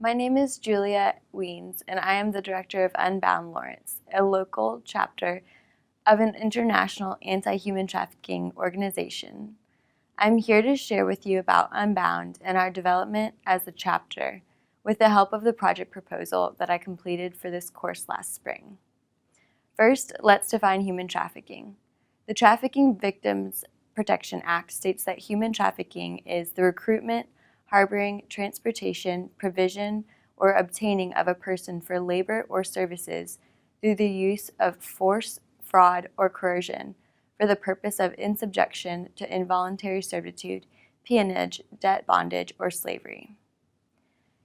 My name is Julia Wiens, and I am the director of UnBound Lawrence, a local chapter of an international anti-human trafficking organization. I'm here to share with you about UnBound and our development as a chapter with the help of the project proposal that I completed for this course last spring. First, let's define human trafficking. The Trafficking Victims Protection Act states that human trafficking is the recruitment, harboring, transportation, provision, or obtaining of a person for labor or services through the use of force, fraud, or coercion for the purpose of insubjection to involuntary servitude, peonage, debt bondage, or slavery.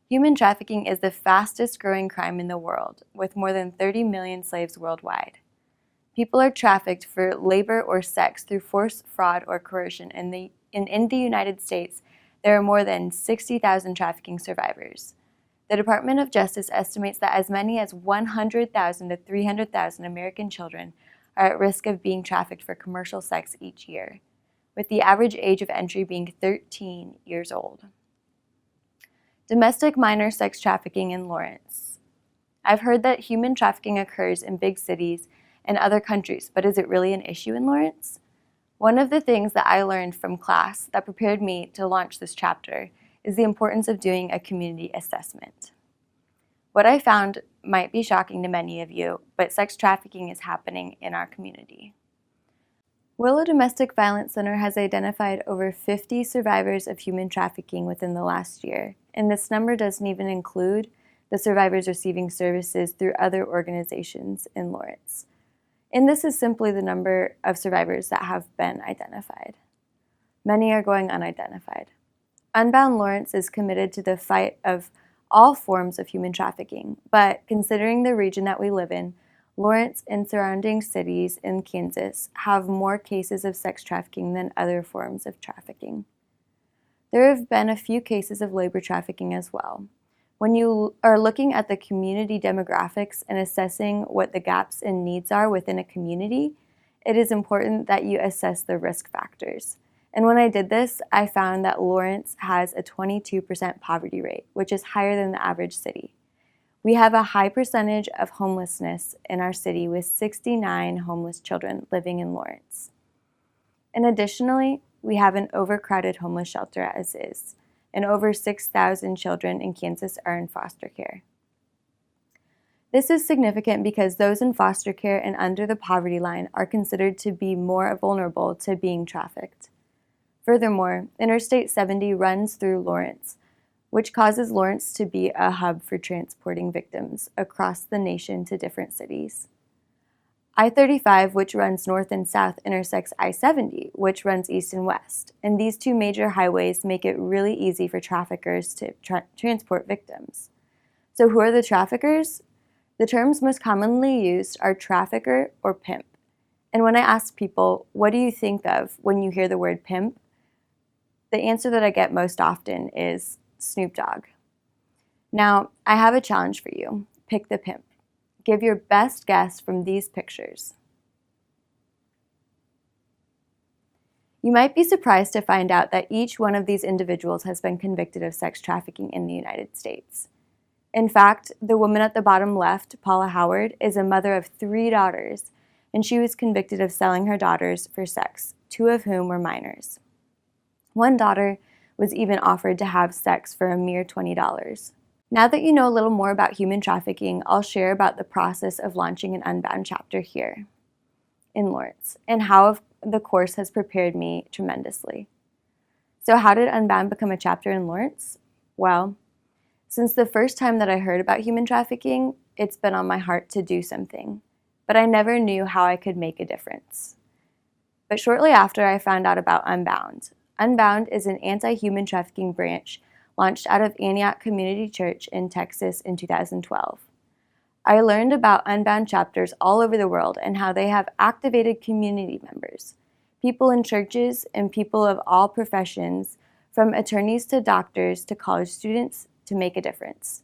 Human trafficking is the fastest growing crime in the world, with more than 30 million slaves worldwide. People are trafficked for labor or sex through force, fraud, or coercion. In the United States, there are more than 60,000 trafficking survivors. The Department of Justice estimates that as many as 100,000 to 300,000 American children are at risk of being trafficked for commercial sex each year, with the average age of entry being 13 years old. Domestic minor sex trafficking in Lawrence. I've heard that human trafficking occurs in big cities and other countries, but is it really an issue in Lawrence? One of the things that I learned from class that prepared me to launch this chapter is the importance of doing a community assessment. What I found might be shocking to many of you, but sex trafficking is happening in our community. Willow Domestic Violence Center has identified over 50 survivors of human trafficking within the last year, and this number doesn't even include the survivors receiving services through other organizations in Lawrence. And this is simply the number of survivors that have been identified. Many are going unidentified. UnBound Lawrence is committed to the fight of all forms of human trafficking, but considering the region that we live in, Lawrence and surrounding cities in Kansas have more cases of sex trafficking than other forms of trafficking. There have been a few cases of labor trafficking as well. When you are looking at the community demographics and assessing what the gaps and needs are within a community, it is important that you assess the risk factors. And when I did this, I found that Lawrence has a 22% poverty rate, which is higher than the average city. We have a high percentage of homelessness in our city, with 69 homeless children living in Lawrence. And additionally, we have an overcrowded homeless shelter as is, and over 6,000 children in Kansas are in foster care. This is significant because those in foster care and under the poverty line are considered to be more vulnerable to being trafficked. Furthermore, Interstate 70 runs through Lawrence, which causes Lawrence to be a hub for transporting victims across the nation to different cities. I-35, which runs north and south, intersects I-70, which runs east and west, and these two major highways make it really easy for traffickers to transport victims. So who are the traffickers? The terms most commonly used are trafficker or pimp. And when I ask people, what do you think of when you hear the word pimp? The answer that I get most often is Snoop Dogg. Now, I have a challenge for you. Pick the pimp. Give your best guess from these pictures. You might be surprised to find out that each one of these individuals has been convicted of sex trafficking in the United States. In fact, the woman at the bottom left, Paula Howard, is a mother of 3 daughters, and she was convicted of selling her daughters for sex, 2 of whom were minors. One daughter was even offered to have sex for a mere $20. Now that you know a little more about human trafficking, I'll share about the process of launching an UnBound chapter here in Lawrence and how the course has prepared me tremendously. So how did UnBound become a chapter in Lawrence? Well, since the first time that I heard about human trafficking, it's been on my heart to do something, but I never knew how I could make a difference. But shortly after, I found out about UnBound. UnBound is an anti-human trafficking branch launched out of Antioch Community Church in Texas in 2012. I learned about UnBound chapters all over the world and how they have activated community members, people in churches and people of all professions, from attorneys to doctors to college students, to make a difference.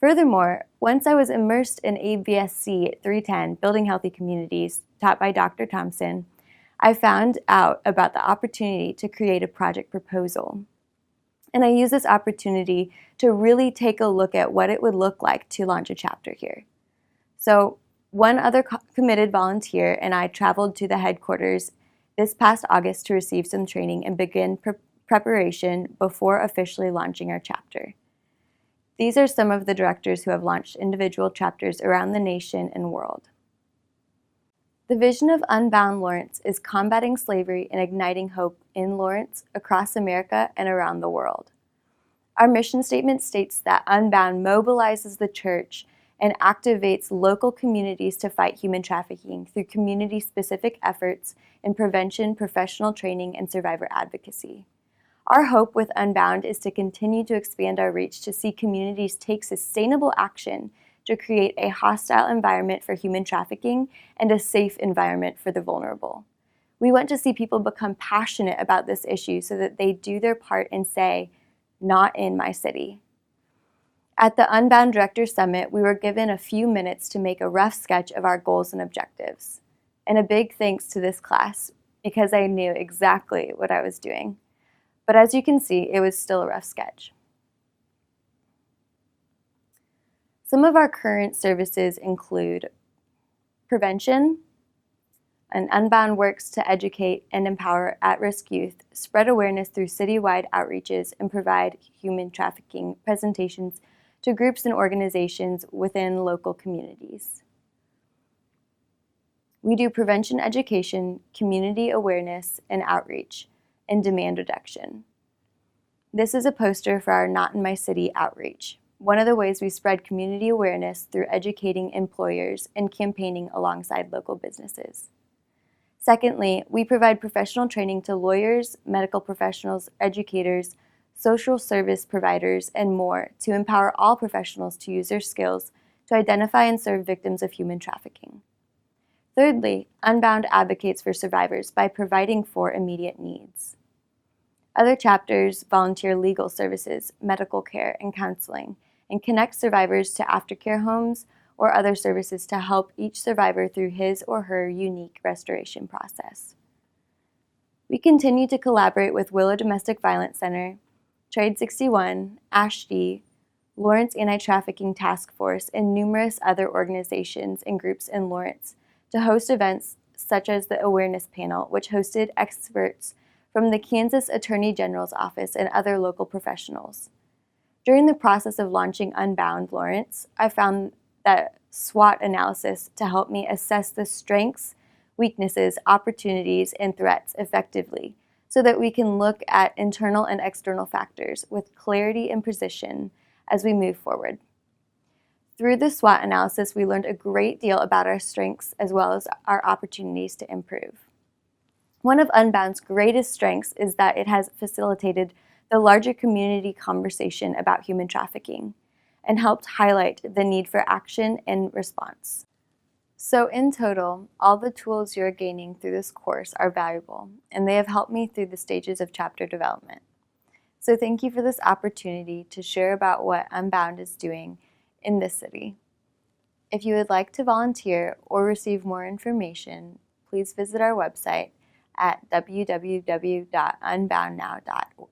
Furthermore, once I was immersed in ABSC 310, Building Healthy Communities, taught by Dr. Thompson, I found out about the opportunity to create a project proposal. And I use this opportunity to really take a look at what it would look like to launch a chapter here. So one other committed volunteer and I traveled to the headquarters this past August to receive some training and begin preparation before officially launching our chapter. These are some of the directors who have launched individual chapters around the nation and world. The vision of UnBound Lawrence is combating slavery and igniting hope in Lawrence, across America, and around the world. Our mission statement states that UnBound mobilizes the church and activates local communities to fight human trafficking through community-specific efforts in prevention, professional training, and survivor advocacy. Our hope with UnBound is to continue to expand our reach to see communities take sustainable action to create a hostile environment for human trafficking and a safe environment for the vulnerable. We want to see people become passionate about this issue so that they do their part and say, "Not in my city." At the UnBound Directors Summit, we were given a few minutes to make a rough sketch of our goals and objectives. And a big thanks to this class, because I knew exactly what I was doing. But as you can see, it was still a rough sketch. Some of our current services include prevention, and UnBound works to educate and empower at-risk youth, spread awareness through citywide outreaches, and provide human trafficking presentations to groups and organizations within local communities. We do prevention education, community awareness and outreach, and demand reduction. This is a poster for our Not in My City outreach. One of the ways we spread community awareness through educating employers and campaigning alongside local businesses. Secondly, we provide professional training to lawyers, medical professionals, educators, social service providers, and more to empower all professionals to use their skills to identify and serve victims of human trafficking. Thirdly, UnBound advocates for survivors by providing for immediate needs. Other chapters volunteer legal services, medical care, and counseling, and connect survivors to aftercare homes or other services to help each survivor through his or her unique restoration process. We continue to collaborate with Willow Domestic Violence Center, Trade 61, ASHD, Lawrence Anti-Trafficking Task Force, and numerous other organizations and groups in Lawrence to host events such as the Awareness Panel, which hosted experts from the Kansas Attorney General's Office and other local professionals. During the process of launching UnBound Lawrence, I found that SWOT analysis to help me assess the strengths, weaknesses, opportunities, and threats effectively so that we can look at internal and external factors with clarity and precision as we move forward. Through the SWOT analysis, we learned a great deal about our strengths as well as our opportunities to improve. One of UnBound's greatest strengths is that it has facilitated the larger community conversation about human trafficking and helped highlight the need for action and response. So in total, all the tools you're gaining through this course are valuable, and they have helped me through the stages of chapter development. So thank you for this opportunity to share about what UnBound is doing in this city. If you would like to volunteer or receive more information, please visit our website at www.unboundnow.org,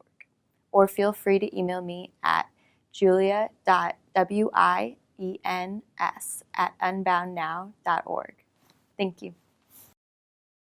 or feel free to email me at julia.wiens@unboundnow.org. Thank you.